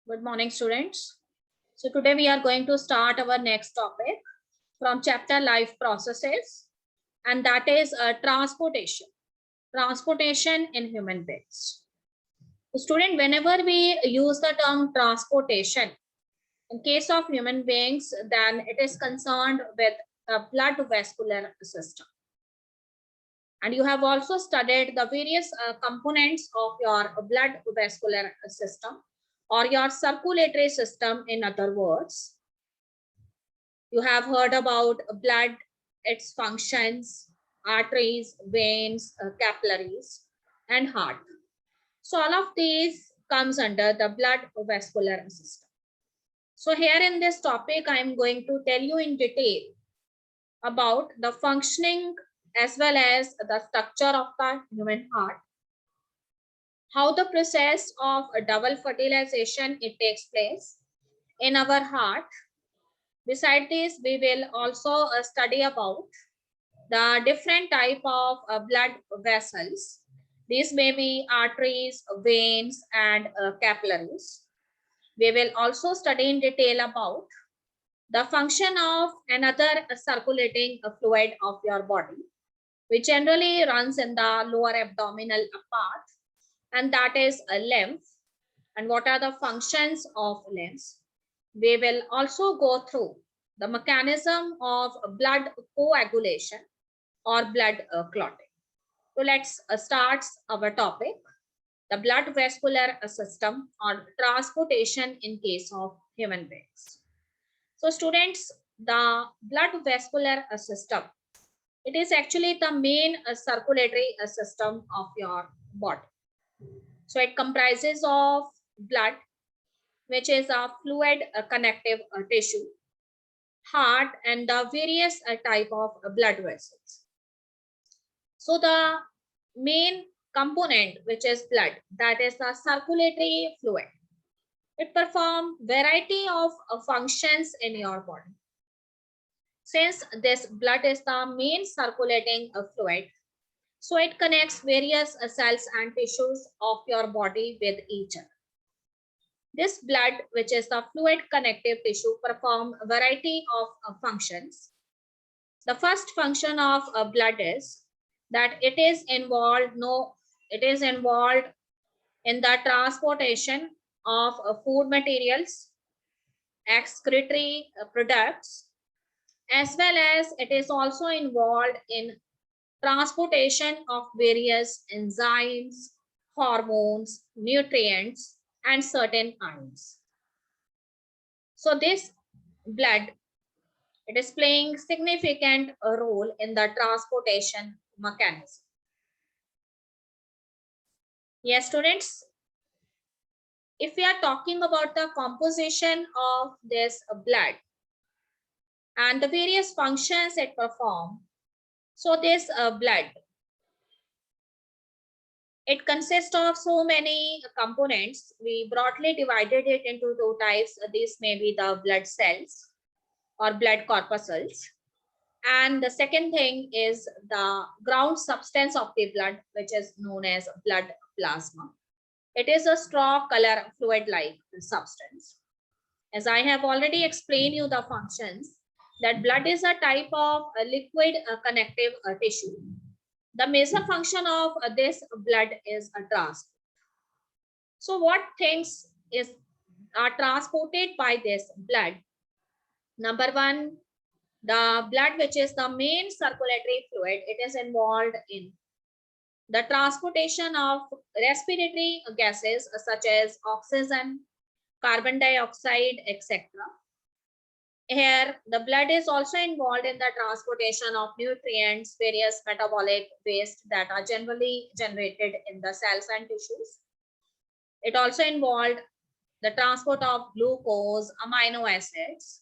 Good morning, students. So today we are going to start our next topic from chapter Life Processes, and that is transportation. Transportation in human beings. So student, whenever we use the term transportation, in case of human beings, then it is concerned with the blood vascular system. And you have also studied the various components of your blood vascular system or your circulatory system, in other words. You have heard about blood, its functions, arteries, veins, capillaries, and heart. So all of these comes under the blood vascular system. So here in this topic, I am going to tell you in detail about the functioning as well as the structure of the human heart, how the process of double fertilization it takes place in our heart. Beside this, we will also study about the different type of blood vessels. These may be arteries, veins, and capillaries. We will also study in detail about the function of another circulating fluid of your body, which generally runs in the lower abdominal part, and that is a lymph. And what are the functions of lymphs? We will also go through the mechanism of blood coagulation or blood clotting. So let's start our topic, the blood vascular system or transportation in case of human beings. So students, the blood vascular system, it is actually the main circulatory system of your body. So it comprises of blood, which is a fluid connective tissue, heart, and the various type of blood vessels. So the main component, which is blood, that is the circulatory fluid. It performs variety of functions in your body. Since this blood is the main circulating fluid, so it connects various cells and tissues of your body with each other. This blood, which is the fluid connective tissue, perform a variety of functions. The first function of blood is that it is involved in the transportation of food materials, excretory products, as well as it is also involved in transportation of various enzymes, hormones, nutrients, and certain ions. So this blood, it is playing significant role in the transportation mechanism. Yes, students, if we are talking about the composition of this blood and the various functions it performs, so this blood, it consists of so many components. We broadly divided it into two types. These may be the blood cells or blood corpuscles. And the second thing is the ground substance of the blood, which is known as blood plasma. It is a straw color fluid-like substance. As I have already explained you the functions, that blood is a type of a liquid connective tissue. The major function of this blood is a transport. So what things are transported by this blood? Number one, the blood, which is the main circulatory fluid, it is involved in the transportation of respiratory gases such as oxygen, carbon dioxide, etc. Here, the blood is also involved in the transportation of nutrients, various metabolic waste that are generally generated in the cells and tissues. It also involved the transport of glucose, amino acids,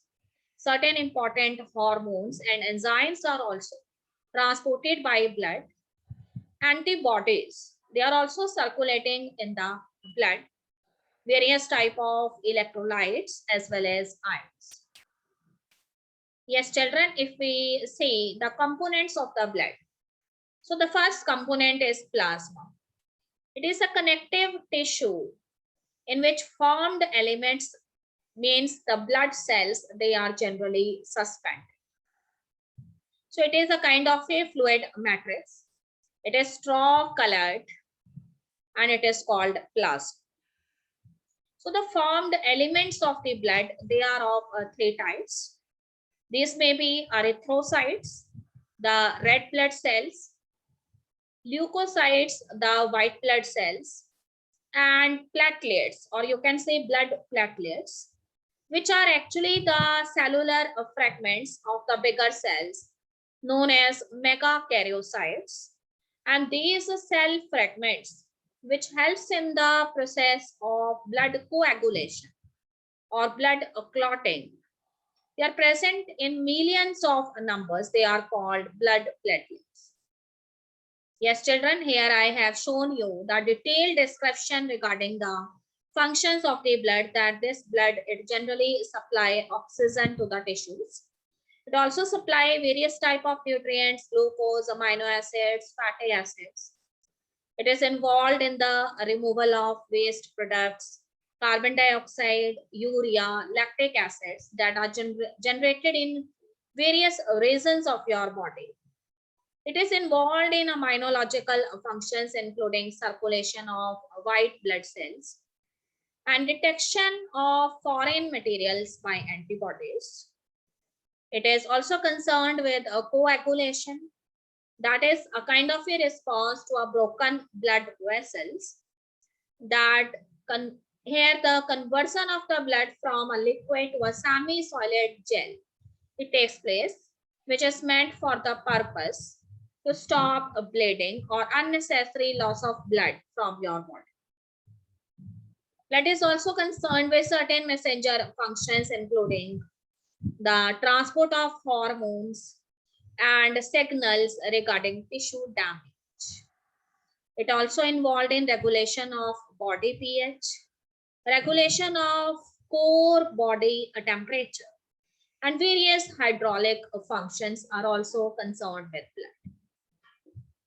certain important hormones, and enzymes are also transported by blood. Antibodies, they are also circulating in the blood, various type of electrolytes as well as ions. Yes, children, if we see the components of the blood, so the first component is plasma. It is a connective tissue in which formed elements means the blood cells, they are generally suspended. So it is a kind of a fluid matrix. It is straw colored and it is called plasma. So the formed elements of the blood, they are of three types. These may be erythrocytes, the red blood cells, leukocytes, the white blood cells, and platelets, or you can say blood platelets, which are actually the cellular fragments of the bigger cells known as megakaryocytes. And these cell fragments, which helps in the process of blood coagulation or blood clotting, they are present in millions of numbers. They are called blood platelets. Yes, children, here I have shown you the detailed description regarding the functions of the blood, that this blood, it generally supply oxygen to the tissues. It also supply various type of nutrients, glucose, amino acids, fatty acids. It is involved in the removal of waste products, carbon dioxide, urea, lactic acids that are generated in various regions of your body. It is involved in immunological functions, including circulation of white blood cells and detection of foreign materials by antibodies. It is also concerned with a coagulation, that is a kind of a response to a broken blood vessels, that here the conversion of the blood from a liquid to a semi-solid gel, it takes place, which is meant for the purpose to stop bleeding or unnecessary loss of blood from your body. Blood is also concerned with certain messenger functions, including the transport of hormones and signals regarding tissue damage. It also involved in regulation of body pH, regulation of core body temperature, and various hydraulic functions are also concerned with blood.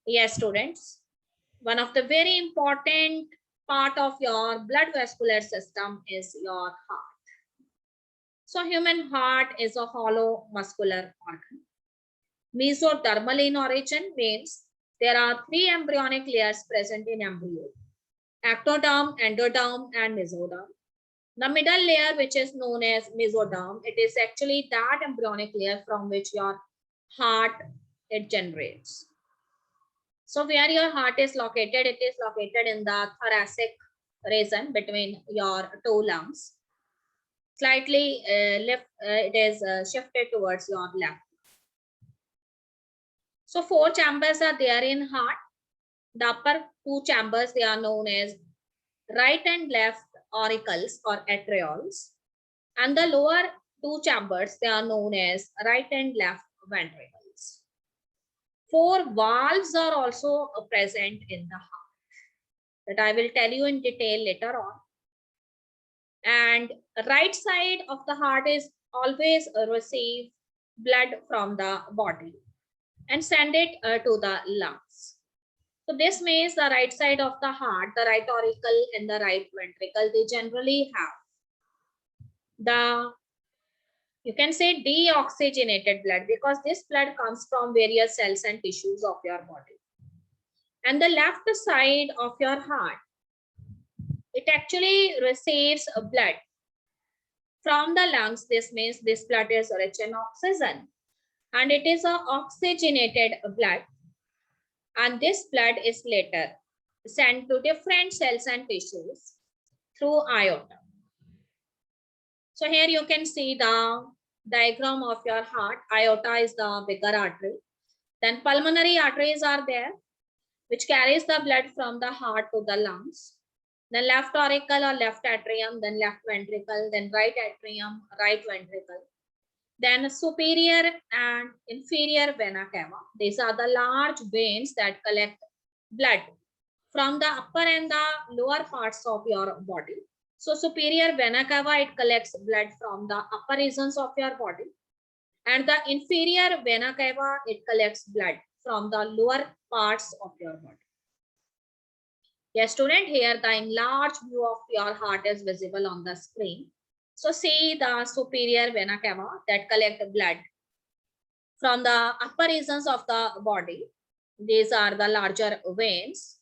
Yes, students, one of the very important part of your blood vascular system is your heart. So human heart is a hollow muscular organ. Mesodermal in origin means there are three embryonic layers present in embryo: ectoderm, endoderm, and mesoderm. The middle layer, which is known as mesoderm, it is actually that embryonic layer from which your heart it generates. So where your heart is located, it is located in the thoracic region between your two lungs. Slightly left, it is shifted towards your left. So four chambers are there in heart. The upper two chambers, they are known as right and left auricles or atrioles. And the lower two chambers, they are known as right and left ventricles. Four valves are also present in the heart that I will tell you in detail later on. And right side of the heart is always receive blood from the body and send it to the lungs. So this means the right side of the heart, the right auricle and the right ventricle, they generally have the, you can say, deoxygenated blood, because this blood comes from various cells and tissues of your body. And the left side of your heart, it actually receives blood from the lungs. This means this blood is rich in oxygen and it is a oxygenated blood. And this blood is later sent to different cells and tissues through aorta. So here you can see the diagram of your heart. Aorta is the bigger artery. Then pulmonary arteries are there, which carries the blood from the heart to the lungs. Then left auricle or left atrium, then left ventricle, then right atrium, right ventricle. Then superior and inferior vena cava. These are the large veins that collect blood from the upper and the lower parts of your body. So superior vena cava, it collects blood from the upper regions of your body. And the inferior vena cava, it collects blood from the lower parts of your body. Yes, student, here the enlarged view of your heart is visible on the screen. So see the superior vena cava that collect blood from the upper regions of the body. These are the larger veins,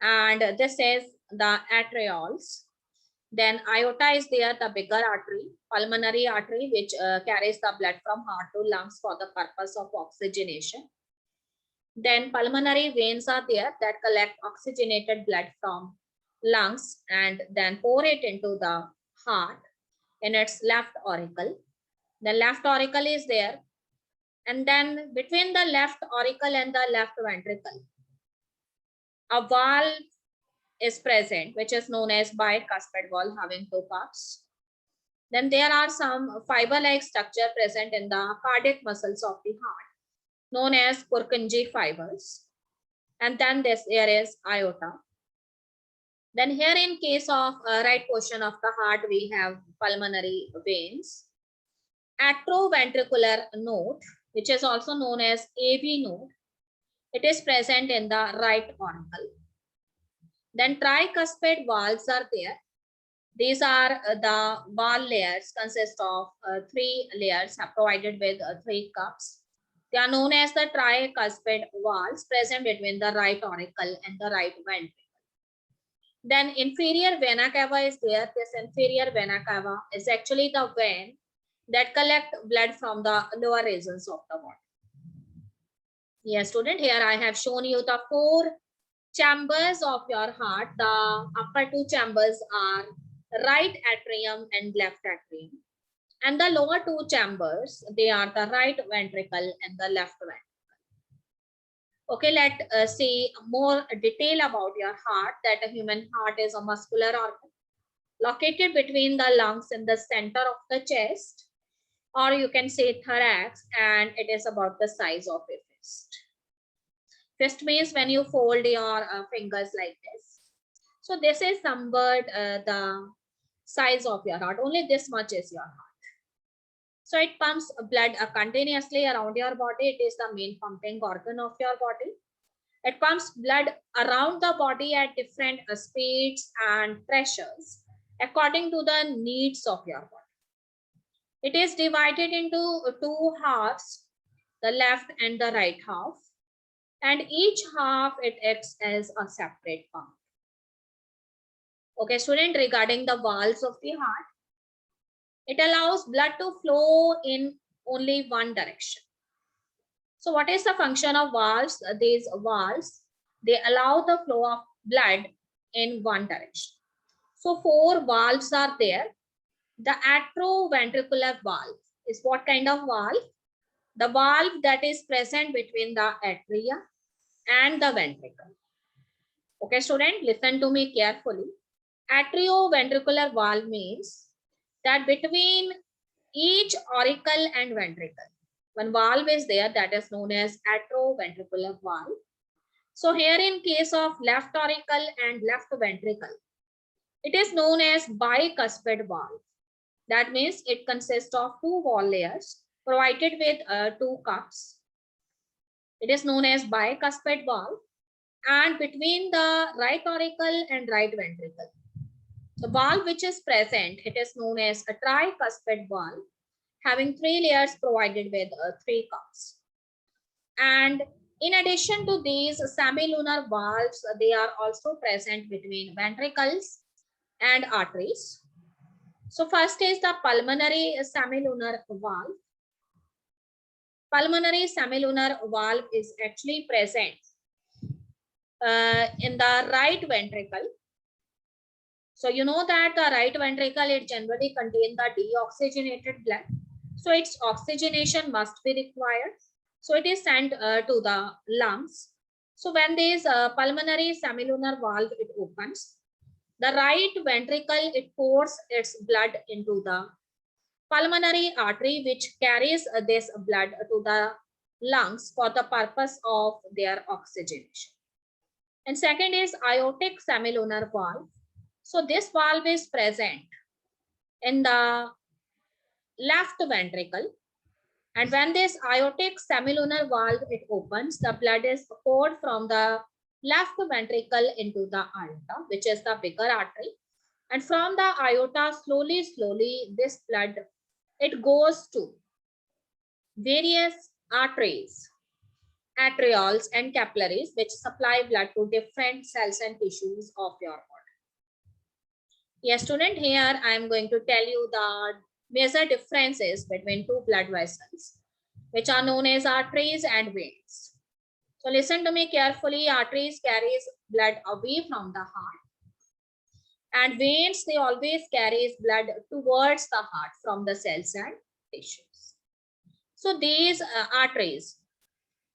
and this is the arterioles. Then aorta is there, the bigger artery, pulmonary artery, which carries the blood from heart to lungs for the purpose of oxygenation. Then pulmonary veins are there that collect oxygenated blood from lungs and then pour it into the heart in its left auricle. The left auricle is there, and then between the left auricle and the left ventricle, a valve is present, which is known as bicuspid valve, having two parts. Then there are some fiber-like structure present in the cardiac muscles of the heart, known as Purkinje fibers. And then there is aorta. Then here in case of right portion of the heart, we have pulmonary veins, atrioventricular node, which is also known as AV node. It is present in the right auricle. Then tricuspid valves are there. These are the valve layers, consist of three layers provided with three cups. They are known as the tricuspid valves present between the right auricle and the right ventricle. Then inferior vena cava is there. This inferior vena cava is actually the vein that collect blood from the lower regions of the body. Yes, student, here I have shown you the four chambers of your heart. The upper two chambers are right atrium and left atrium. And the lower two chambers, they are the right ventricle and the left ventricle. Okay, let's see more detail about your heart. That a human heart is a muscular organ located between the lungs in the center of the chest, or you can say thorax, and it is about the size of a fist. Fist means when you fold your fingers like this. So this is somewhat the size of your heart. Only this much is your heart. So it pumps blood continuously around your body. It is the main pumping organ of your body. It pumps blood around the body at different speeds and pressures according to the needs of your body. It is divided into two halves, the left and the right half. And each half, it acts as a separate pump. Okay, student, regarding the valves of the heart, it allows blood to flow in only one direction. So what is the function of valves? These valves, they allow the flow of blood in one direction. So four valves are there. The atrioventricular valve is what kind of valve? The valve that is present between the atria and the ventricle. Okay, student, listen to me carefully. Atrioventricular valve means that between each auricle and ventricle, one valve is there that is known as atrioventricular valve. So here in case of left auricle and left ventricle, it is known as bicuspid valve. That means it consists of two wall layers provided with two cups. It is known as bicuspid valve, and between the right auricle and right ventricle, the valve which is present, it is known as a tricuspid valve, having three layers provided with three cups. And in addition to these semilunar valves, they are also present between ventricles and arteries. So first is the pulmonary semilunar valve. Pulmonary semilunar valve is actually present in the right ventricle. So you know that the right ventricle, it generally contains the deoxygenated blood. So its oxygenation must be required. So it is sent to the lungs. So when this pulmonary semilunar valve, it opens, the right ventricle, it pours its blood into the pulmonary artery, which carries this blood to the lungs for the purpose of their oxygenation. And second is aortic semilunar valve. So this valve is present in the left ventricle. And when this aortic semilunar valve, it opens, the blood is poured from the left ventricle into the aorta, which is the bigger artery. And from the aorta, slowly, this blood, it goes to various arteries, arterioles and capillaries, which supply blood to different cells and tissues of your body. Yes, student, here I am going to tell you the major differences between two blood vessels, which are known as arteries and veins. So listen to me carefully. Arteries carries blood away from the heart, and veins, they always carries blood towards the heart from the cells and tissues. So these arteries,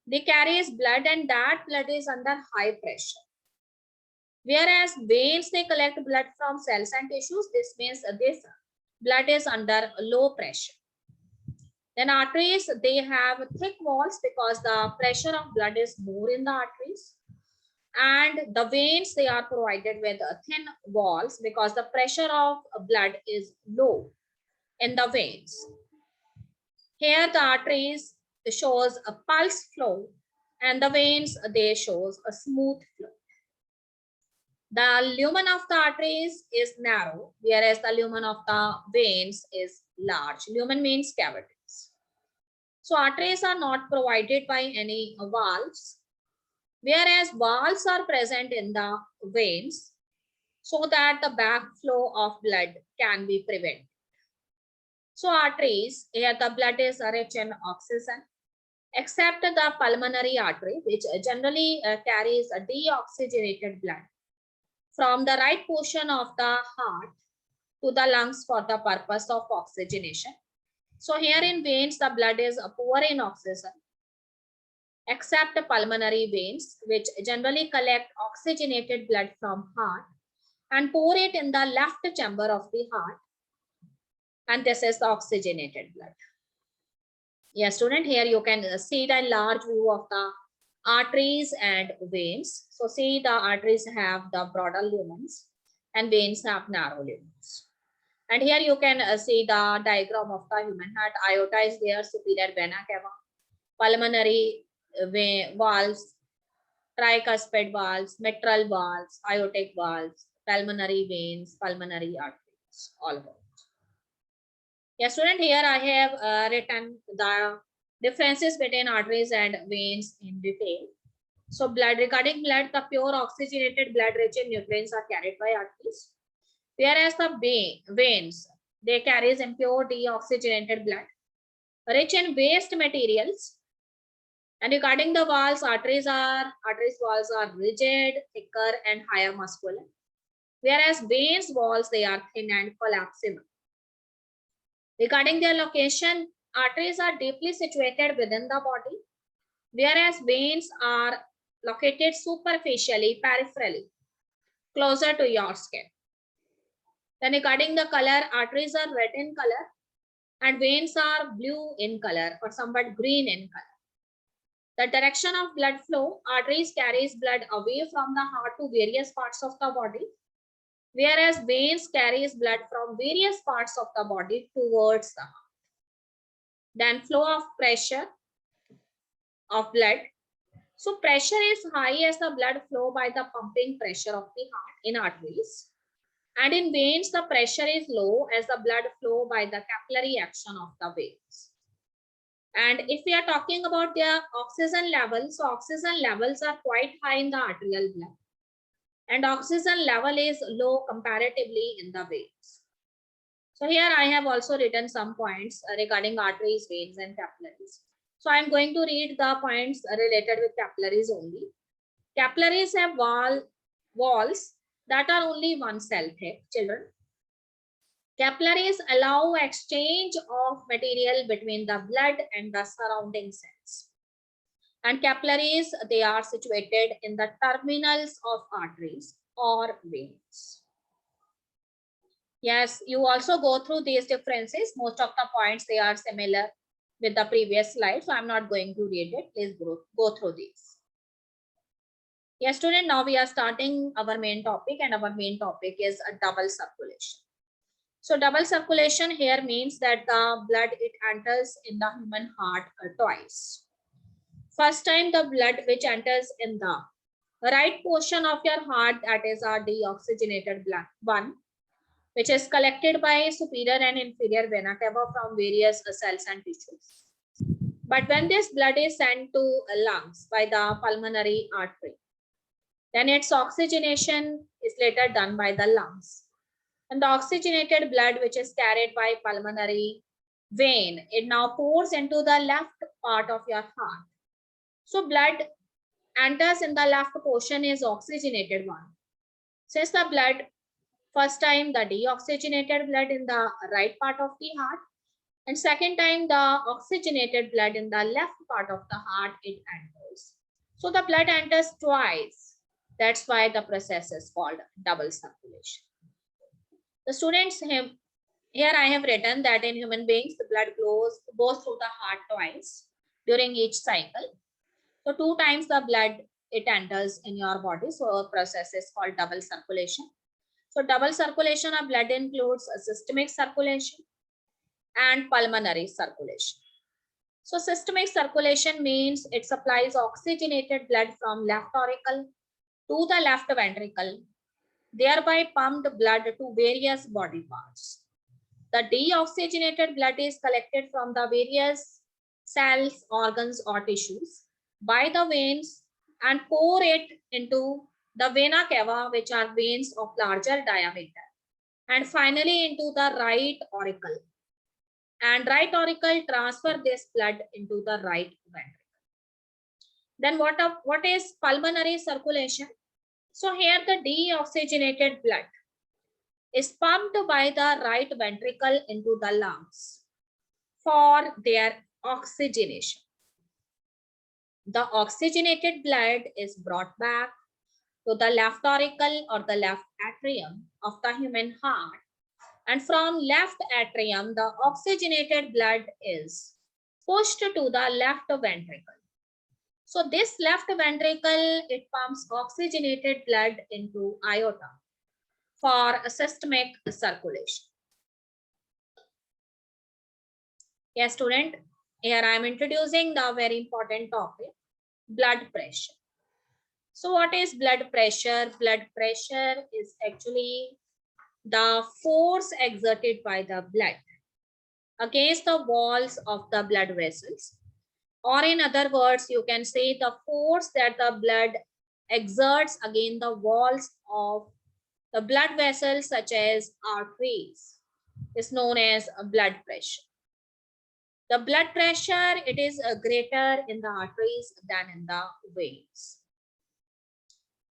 they carries blood, and that blood is under high pressure. Whereas veins, they collect blood from cells and tissues. This means this blood is under low pressure. Then arteries, they have thick walls because the pressure of blood is more in the arteries. And the veins, they are provided with thin walls because the pressure of blood is low in the veins. Here the arteries shows a pulse flow, and the veins, they shows a smooth flow. The lumen of the arteries is narrow, whereas the lumen of the veins is large. Lumen means cavities. So arteries are not provided by any valves, whereas valves are present in the veins so that the backflow of blood can be prevented. So arteries, here the blood is rich in oxygen, except the pulmonary artery, which generally carries a deoxygenated blood from the right portion of the heart to the lungs for the purpose of oxygenation. So here in veins, the blood is poor in oxygen, except pulmonary veins, which generally collect oxygenated blood from heart and pour it in the left chamber of the heart. And this is the oxygenated blood. Yes, student, here you can see the large view of the arteries and veins. So see, the arteries have the broader lumens and veins have narrow lumens. And here you can see the diagram of the human heart. Aorta is there, superior vena cava, pulmonary valves, tricuspid valves, mitral valves, aortic valves, pulmonary veins, pulmonary arteries, all of it. Yes, student, here I have written the differences between arteries and veins in detail. So blood, regarding blood, the pure oxygenated blood rich in nutrients are carried by arteries, whereas the veins, they carries impure deoxygenated blood rich in waste materials. And regarding the walls, arteries walls are rigid, thicker and higher muscular, whereas veins walls, they are thin and collapsible. Regarding their location, arteries are deeply situated within the body, whereas veins are located superficially, peripherally, closer to your skin. Then regarding the color, arteries are red in color and veins are blue in color or somewhat green in color. The direction of blood flow, arteries carries blood away from the heart to various parts of the body, whereas veins carries blood from various parts of the body towards the heart. Then flow of pressure of blood. So pressure is high as the blood flow by the pumping pressure of the heart in arteries. And in veins, the pressure is low as the blood flow by the capillary action of the veins. And if we are talking about their oxygen levels, so oxygen levels are quite high in the arterial blood, and oxygen level is low comparatively in the veins. So here I have also written some points regarding arteries, veins, and capillaries. So I am going to read the points related with capillaries only. Capillaries have walls that are only 1 cell thick, children. Capillaries allow exchange of material between the blood and the surrounding cells. And capillaries, they are situated in the terminals of arteries or veins. Yes, you also go through these differences. Most of the points, they are similar with the previous slide, so I'm not going to read it. Please go through these. Yes, student, now we are starting our main topic, and our main topic is a double circulation. So double circulation here means that the blood, it enters in the human heart twice. First time the blood which enters in the right portion of your heart, that is our deoxygenated blood one, which is collected by superior and inferior vena cava from various cells and tissues. But when this blood is sent to lungs by the pulmonary artery, then its oxygenation is later done by the lungs. And the oxygenated blood, which is carried by pulmonary vein, it now pours into the left part of your heart. So blood enters in the left portion is oxygenated one. Since the blood, first time the deoxygenated blood in the right part of the heart, and second time the oxygenated blood in the left part of the heart, it enters. So the blood enters twice. That's why the process is called double circulation. The students have, here I have written that in human beings, the blood goes through the heart twice during each cycle. So 2 times the blood it enters in your body. So a process is called double circulation. So double circulation of blood includes a systemic circulation and pulmonary circulation. So systemic circulation means it supplies oxygenated blood from left auricle to the left ventricle, thereby pumped blood to various body parts. The deoxygenated blood is collected from the various cells, organs, or tissues by the veins and pour it into the vena cava, which are veins of larger diameter, and finally into the right auricle. And right auricle transfer this blood into the right ventricle. Then what is pulmonary circulation? So here the deoxygenated blood is pumped by the right ventricle into the lungs for their oxygenation. The oxygenated blood is brought back to the left auricle or the left atrium of the human heart, and from left atrium the oxygenated blood is pushed to the left ventricle. So this left ventricle, it pumps oxygenated blood into aorta for systemic circulation. Yes, student, here I am introducing the very important topic, blood pressure. So what is blood pressure? Blood pressure is actually the force exerted by the blood against the walls of the blood vessels. Or in other words, you can say the force that the blood exerts against the walls of the blood vessels such as arteries is known as blood pressure. The blood pressure, it is greater in the arteries than in the veins.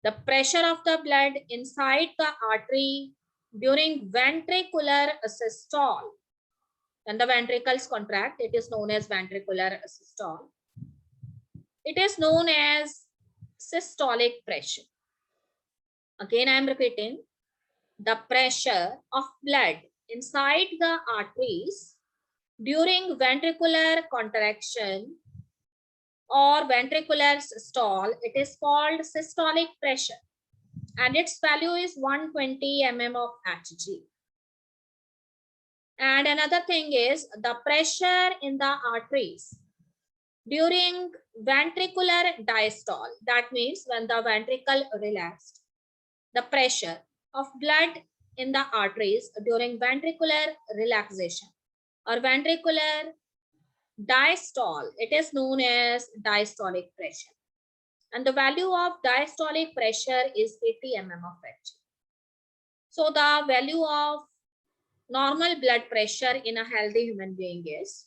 The pressure of the blood inside the artery during ventricular systole, when the ventricles contract, it is known as ventricular systole. It is known as systolic pressure. Again, I am repeating, the pressure of blood inside the arteries during ventricular contraction or ventricular systole, it is called systolic pressure, and its value is 120 mm of Hg. And another thing is the pressure in the arteries during ventricular diastole. That means when the ventricle relaxed, the pressure of blood in the arteries during ventricular relaxation or ventricular diastole, it is known as diastolic pressure. And the value of diastolic pressure is 80 mm of Hg. So the value of normal blood pressure in a healthy human being is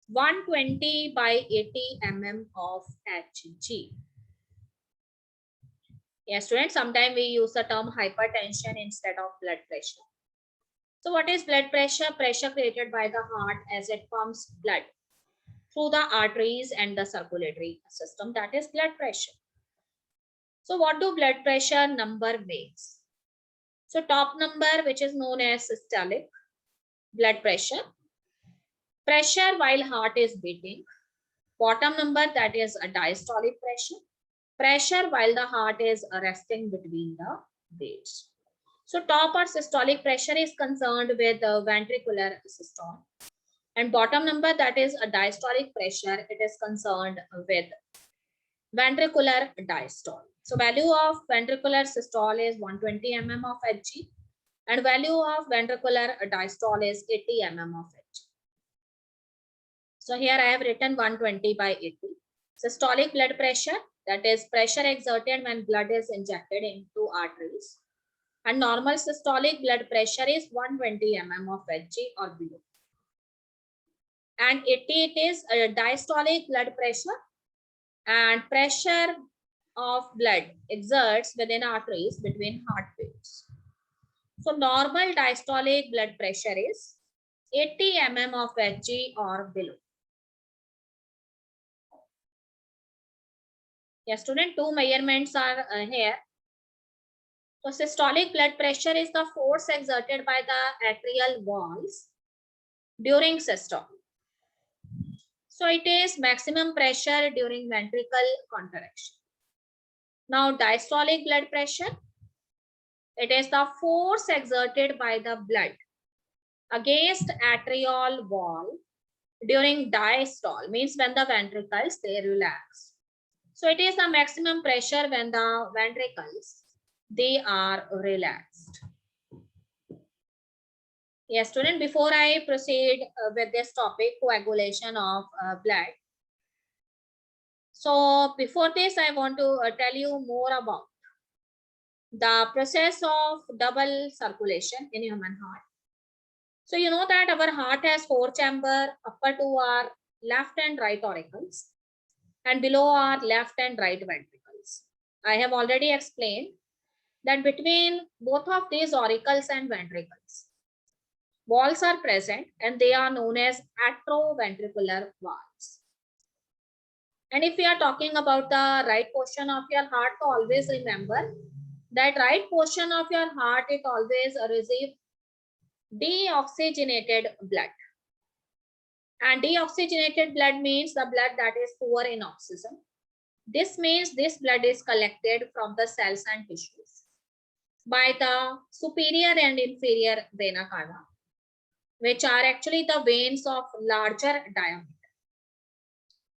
120 by 80 mm of Hg. Yes, students, sometimes we use the term hypertension instead of blood pressure. So what is blood pressure? Pressure created by the heart as it pumps blood through the arteries and the circulatory system, that is blood pressure. So what do blood pressure number means? So top number, which is known as systolic blood pressure, pressure while heart is beating. Bottom number, that is a diastolic pressure, pressure while the heart is resting between the beats. So top or systolic pressure is concerned with the ventricular systole, and bottom number, that is a diastolic pressure, it is concerned with ventricular diastole. So value of ventricular systole is 120 mm of Hg and value of ventricular diastole is 80 mm of Hg. So here I have written 120 by 80. Systolic blood pressure, that is pressure exerted when blood is injected into arteries. And normal systolic blood pressure is 120 mm of Hg or below. And 80 it is a diastolic blood pressure, and pressure of blood exerts within arteries between heartbeats. So normal diastolic blood pressure is 80 mm of Hg or below. Yes, student, two measurements are here. So systolic blood pressure is the force exerted by the atrial walls during systole. So it is maximum pressure during ventricle contraction. Now diastolic blood pressure, it is the force exerted by the blood against atrial wall during diastole, means when the ventricles they relax. So it is the maximum pressure when the ventricles they are relaxed. Yes, student, before I proceed with this topic, coagulation of blood. So before this, I want to tell you more about the process of double circulation in human heart. So you know that our heart has four chambers, upper two are left and right auricles, and below are left and right ventricles. I have already explained that between both of these auricles and ventricles, walls are present and they are known as atrioventricular valves. And if we are talking about the right portion of your heart, so always remember that right portion of your heart, it always receives deoxygenated blood. And deoxygenated blood means the blood that is poor in oxygen. This means this blood is collected from the cells and tissues by the superior and inferior vena cava, which are actually the veins of larger diameter.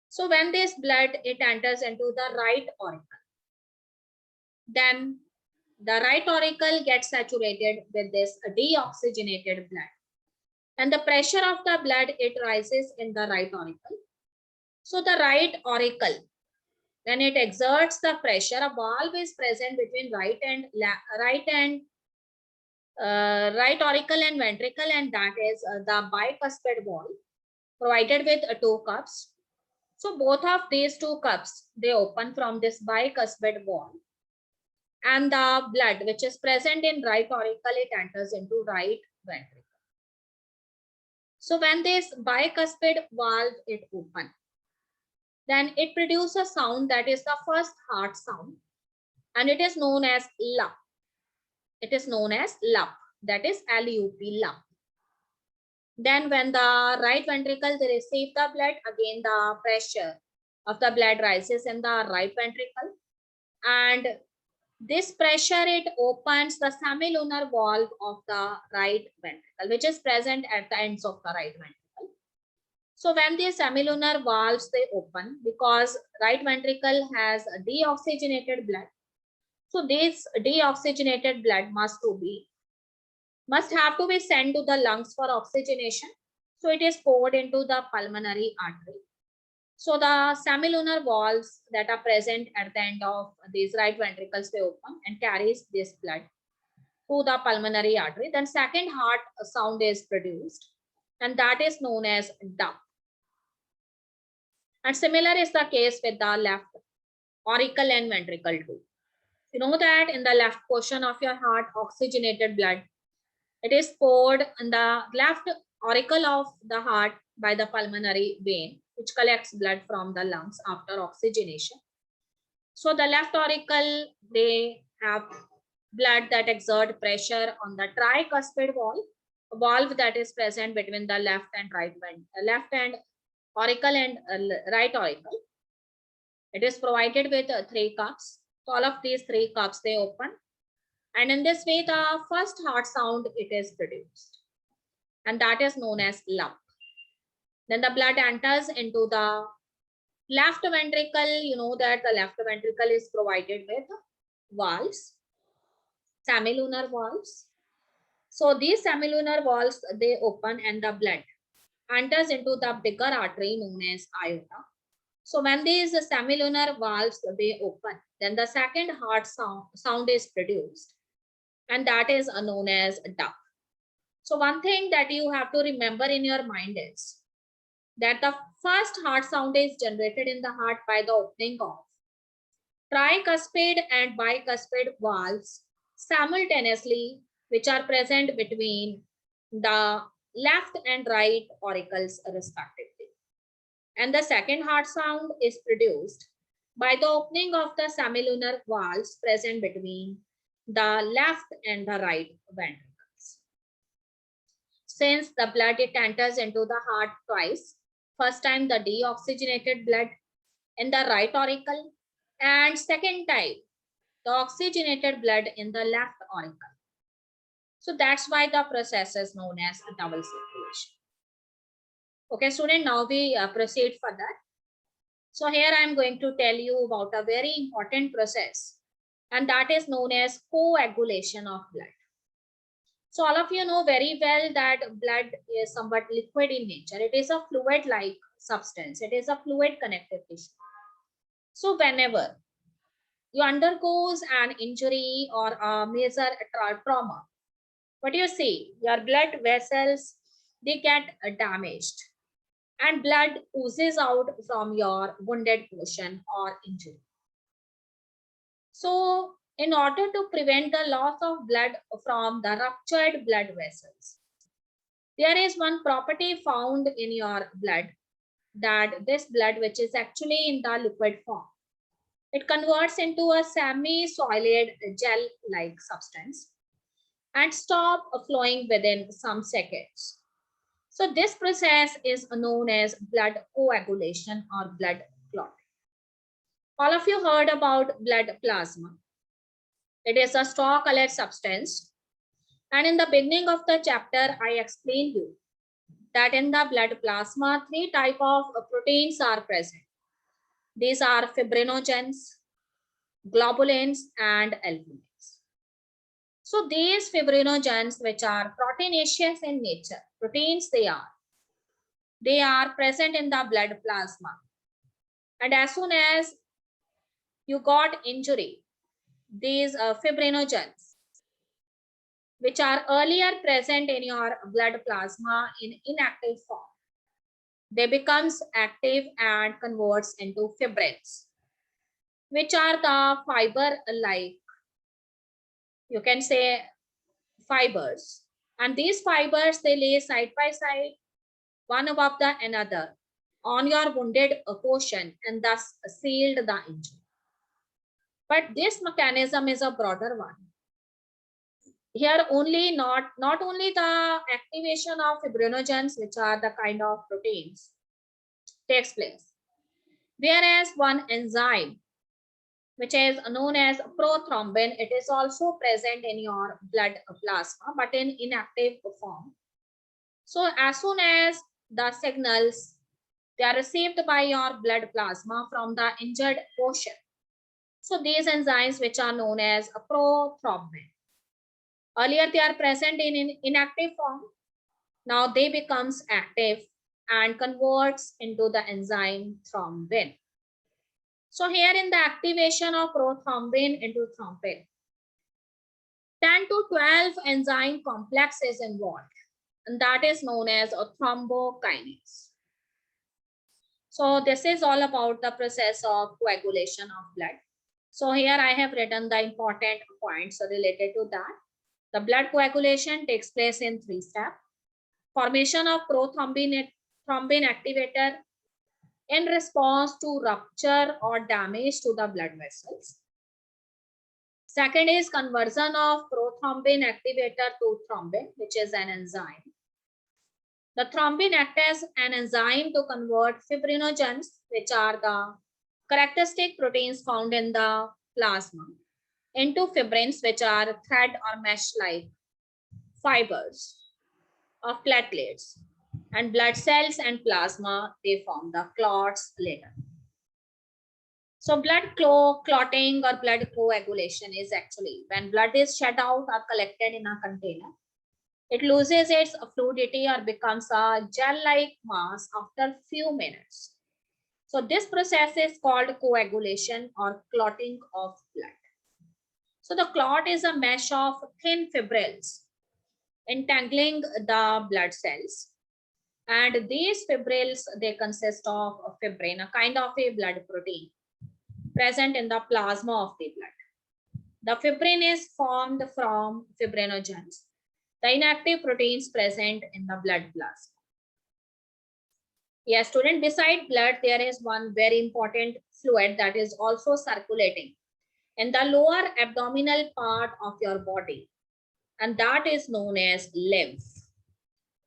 So when this blood, it enters into the right auricle, then the right auricle gets saturated with this deoxygenated blood. And the pressure of the blood, it rises in the right auricle. So the right auricle, when it exerts the pressure, a valve is present between right auricle and ventricle, and that is the bicuspid valve provided with two cups. So both of these two cups, they open from this bicuspid valve, and the blood which is present in right auricle, it enters into right ventricle. So when this bicuspid valve it open, then it produces a sound that is the first heart sound, and it is known as lup. It is known as lup, that is L-U-P, lup. Then when the right ventricle they receive the blood, again the pressure of the blood rises in the right ventricle, and this pressure it opens the semilunar valve of the right ventricle, which is present at the ends of the right ventricle. So when these semilunar valves they open, because right ventricle has deoxygenated blood, so this deoxygenated blood must have to be sent to the lungs for oxygenation. So it is poured into the pulmonary artery. So the semilunar valves that are present at the end of these right ventricles, they open and carries this blood to the pulmonary artery. Then second heart sound is produced, and that is known as dup. And similar is the case with the left auricle and ventricle too. You know that in the left portion of your heart, oxygenated blood, it is poured in the left auricle of the heart by the pulmonary vein, which collects blood from the lungs after oxygenation. So the left auricle, they have blood that exert pressure on the tricuspid valve, a valve that is present between the left and auricle and right auricle. It is provided with three cups. So all of these three cups, they open. And in this way, the first heart sound, it is produced. And that is known as lup. Then the blood enters into the Left ventricle, you know that the left ventricle is provided with valves, semilunar valves. So these semilunar valves, they open and the blood enters into the bigger artery known as aorta. So when these semilunar valves, they open, then the second heart sound is produced, and that is known as duck. So one thing that you have to remember in your mind is that the first heart sound is generated in the heart by the opening of tricuspid and bicuspid valves simultaneously, which are present between the left and right auricles respectively. And the second heart sound is produced by the opening of the semilunar valves present between the left and the right ventricles. Since the blood, it enters into the heart twice, first time the deoxygenated blood in the right auricle, and second time the oxygenated blood in the left auricle. So that's why the process is known as double circulation. Okay, student, now we proceed further. So here I am going to tell you about a very important process, and that is known as coagulation of blood. So all of you know very well that blood is somewhat liquid in nature. It is a fluid-like substance. It is a fluid connective tissue. So whenever you undergoes an injury or a major trauma, what do you see? Your blood vessels, they get damaged and blood oozes out from your wounded portion or injury. So in order to prevent the loss of blood from the ruptured blood vessels, there is one property found in your blood, that this blood, which is actually in the liquid form, it converts into a semi-solid gel-like substance and stop flowing within some seconds. So this process is known as blood coagulation or blood clotting. All of you heard about blood plasma. It is a straw-colored substance. And in the beginning of the chapter, I explained you that in the blood plasma, three types of proteins are present. These are fibrinogens, globulins, and albumins. So these fibrinogens, which are proteinaceous in nature, proteins they are present in the blood plasma. And as soon as you got injury, these fibrinogens, which are earlier present in your blood plasma in inactive form, they becomes active and converts into fibrins, which are the fiber-like, you can say, fibers. And these fibers, they lay side by side, one above the another, on your wounded portion and thus sealed the injury. But this mechanism is a broader one. Here only not only the activation of fibrinogens, which are the kind of proteins, takes place, whereas one enzyme, which is known as prothrombin, it is also present in your blood plasma, but in inactive form. So as soon as the signals, they are received by your blood plasma from the injured portion, so these enzymes, which are known as prothrombin, earlier they are present in inactive form, now they becomes active and converts into the enzyme thrombin. So here in the activation of prothrombin into thrombin, 10 to 12 enzyme complex is involved, and that is known as a thrombokinase. So this is all about the process of coagulation of blood. So here I have written the important points related to that. The blood coagulation takes place in 3 steps. Formation of prothrombin activator in response to rupture or damage to the blood vessels. Second is conversion of prothrombin activator to thrombin, which is an enzyme. The thrombin acts as an enzyme to convert fibrinogens, which are the characteristic proteins found in the plasma, into fibrins, which are thread or mesh-like fibers of platelets. And blood cells and plasma, they form the clots later. So blood clotting or blood coagulation is actually when blood is shed out or collected in a container. It loses its fluidity or becomes a gel-like mass after few minutes. So this process is called coagulation or clotting of blood. So the clot is a mesh of thin fibrils entangling the blood cells. And these fibrils, they consist of fibrin, a kind of a blood protein present in the plasma of the blood. The fibrin is formed from fibrinogens, the inactive proteins present in the blood plasma. Yes, student, beside blood, there is one very important fluid that is also circulating in the lower abdominal part of your body, and that is known as lymph.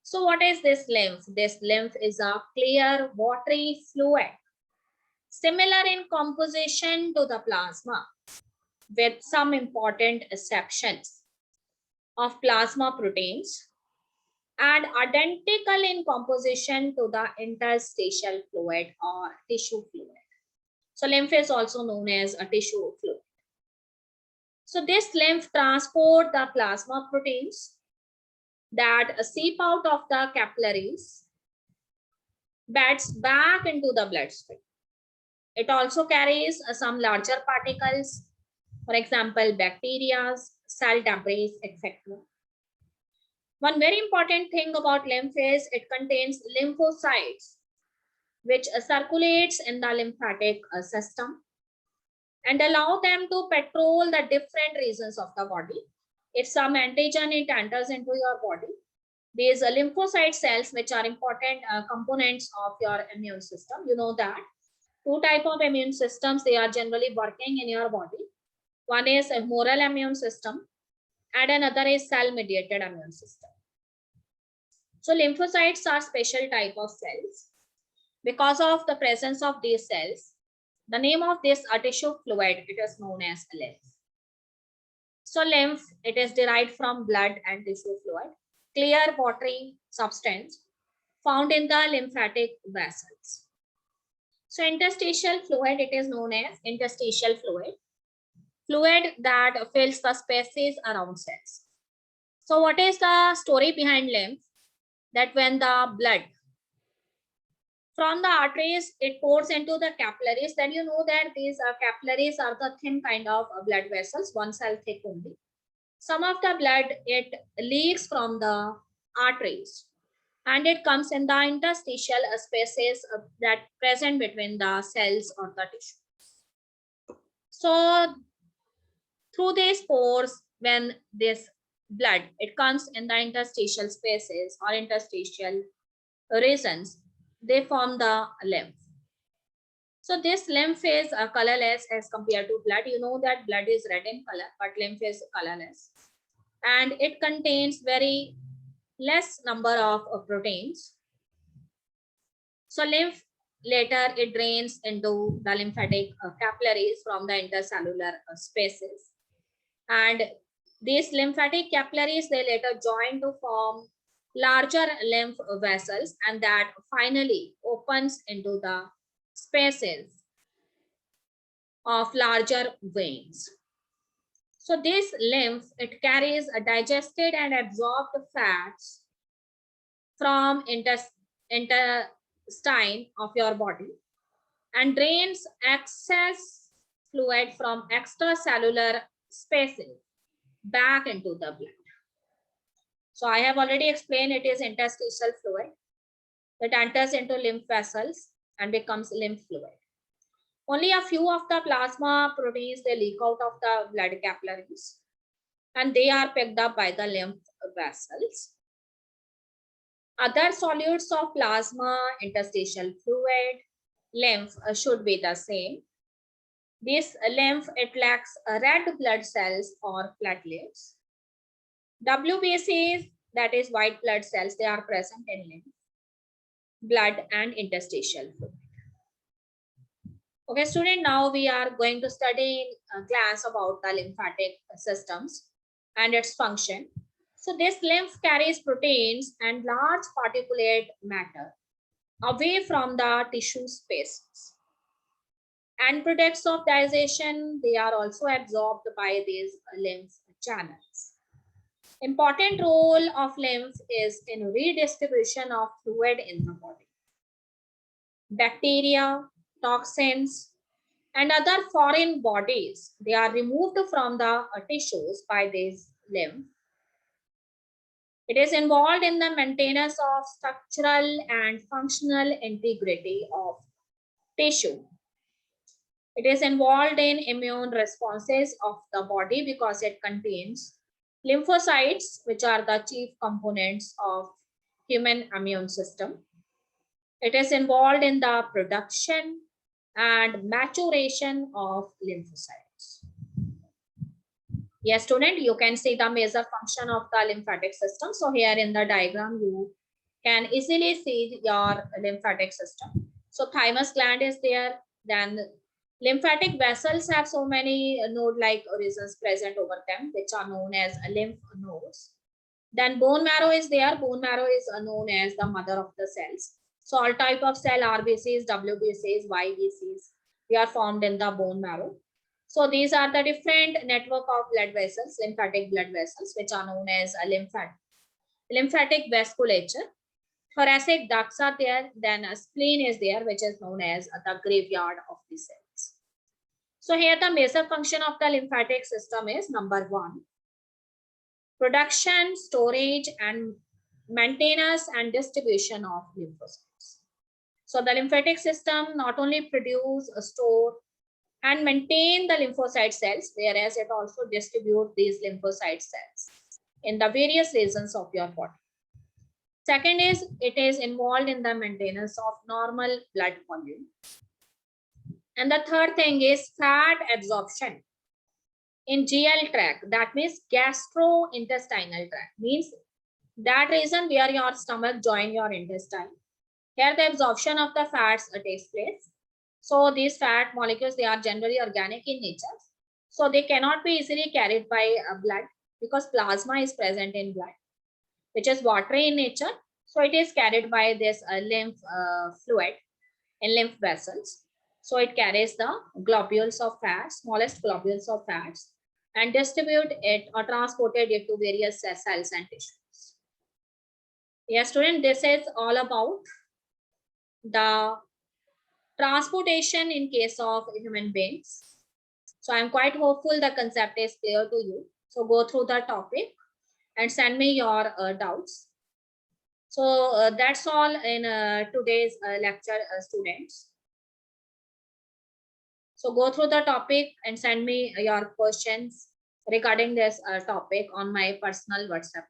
So what is this lymph? This lymph is a clear watery fluid, similar in composition to the plasma, with some important exceptions of plasma proteins, and identical in composition to the interstitial fluid or tissue fluid. So lymph is also known as a tissue fluid. So this lymph transport the plasma proteins that seep out of the capillaries beds back into the bloodstream. It also carries some larger particles, for example, bacteria, cell debris, etc. One very important thing about lymph is it contains lymphocytes, which circulates in the lymphatic system and allow them to patrol the different regions of the body. If some antigen it enters into your body, these lymphocyte cells, which are important components of your immune system, you know that two type of immune systems, they are generally working in your body. One is a humoral immune system and another is cell mediated immune system. So lymphocytes are special type of cells. Because of the presence of these cells, the name of this tissue fluid, it is known as lymph. So lymph, it is derived from blood and tissue fluid, clear watery substance found in the lymphatic vessels. So interstitial fluid, it is known as interstitial fluid that fills the spaces around cells. So what is the story behind lymph? That when the blood from the arteries, it pours into the capillaries, then you know that these capillaries are the thin kind of blood vessels, one cell thick only. Some of the blood, it leaks from the arteries and it comes in the interstitial spaces that present between the cells or the tissue. So through these pores, when this blood, it comes in the interstitial spaces or interstitial regions, they form the lymph. So this lymph is colorless as compared to blood. You know that blood is red in color, but lymph is colorless. And it contains very less number of proteins. So lymph later it drains into the lymphatic capillaries from the intercellular spaces. And these lymphatic capillaries, they later join to form larger lymph vessels, and that finally opens into the spaces of larger veins. So this lymph, it carries a digested and absorbed fats from intestine of your body and drains excess fluid from extracellular spaces back into the blood. So I have already explained it is interstitial fluid that enters into lymph vessels and becomes lymph fluid. Only a few of the plasma proteins, they leak out of the blood capillaries and they are picked up by the lymph vessels. Other solutes of plasma, interstitial fluid, lymph should be the same. This lymph, it lacks red blood cells or platelets. WBCs, that is white blood cells, they are present in lymph, blood and interstitial fluid. Okay, student, now we are going to study in class about the lymphatic systems and its function. So this lymph carries proteins and large particulate matter away from the tissue spaces End products of digestion, they are also absorbed by these lymph channels. Important role of lymph is in redistribution of fluid in the body. Bacteria, toxins, and other foreign bodies, they are removed from the tissues by this lymph. It is involved in the maintenance of structural and functional integrity of tissue. It is involved in immune responses of the body because it contains lymphocytes, which are the chief components of human immune system. It is involved in the production and maturation of lymphocytes. Yes, student, you can see the major function of the lymphatic system. So here in the diagram, you can easily see your lymphatic system. So thymus gland is there, then lymphatic vessels have so many node-like regions present over them, which are known as lymph nodes. Then bone marrow is there. Bone marrow is known as the mother of the cells. So all type of cell, RBCs, WBCs, YBCs, they are formed in the bone marrow. So these are the different network of blood vessels, lymphatic blood vessels, which are known as lymphatic vasculature. Thoracic ducts are there. Then a spleen is there, which is known as the graveyard of the cells. So here the major function of the lymphatic system is number 1, production, storage, and maintenance and distribution of lymphocytes. So the lymphatic system not only produce, store, and maintain the lymphocyte cells, whereas it also distributes these lymphocyte cells in the various regions of your body. Second is, it is involved in the maintenance of normal blood volume. And the third thing is fat absorption in GL tract, that means gastrointestinal tract, means that region where your stomach join your intestine. Here the absorption of the fats takes place. So these fat molecules, they are generally organic in nature. So they cannot be easily carried by blood because plasma is present in blood, which is watery in nature. So it is carried by this lymph fluid in lymph vessels. So it carries the globules of fats, smallest globules of fats, and distribute it or transported it to various cells and tissues. Yes, student, this is all about the transportation in case of human beings. So I'm quite hopeful the concept is clear to you. So go through the topic and send me your doubts. So that's all in today's lecture, students. So go through the topic and send me your questions regarding this topic on my personal WhatsApp.